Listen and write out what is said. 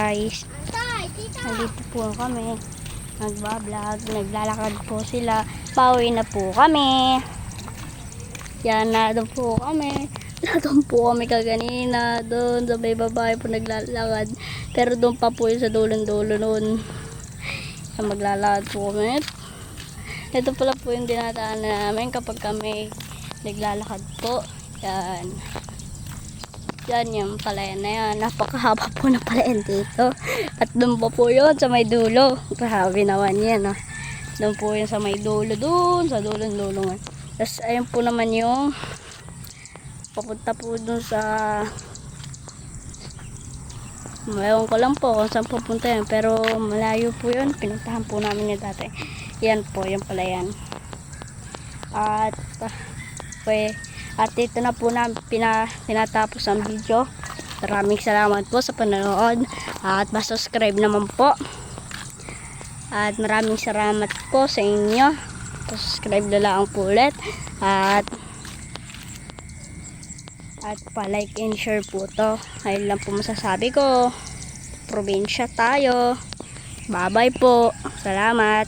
guys. Nandito po kami. Nagbablog. Naglalakad po sila. Pauwi na po kami. Yan na doon po kami. Doon po kami kaganina. Doon sa may babae po naglalakad. Pero doon pa po yung sa dulon-dulo noon. So, maglalakad po kami. Ito pala po yung dinadaan namin kapag kami naglalakad po. Yan. Yan yung palayan na yan. Napakahaba po na palayan dito. At doon pa po yun sa may dulo. Grabe naman yan. Doon po yun sa may dulo. Doon sa dulo-dulo. Tapos ayun po naman yung papunta po doon sa ewan ko lang po kung saan pupunta yan. Pero malayo po yun. Pinuntahan po namin yung dati. Yan po yung palayan. At dito na po namin pinatapos ang video. Maraming salamat po sa panonood. At subscribe naman po. At maraming salamat po sa inyo. Subscribe na lang po ulit. At pa-like and share po to. Ayun lang po masasabi ko. Probinsya tayo. Bye-bye po. Salamat.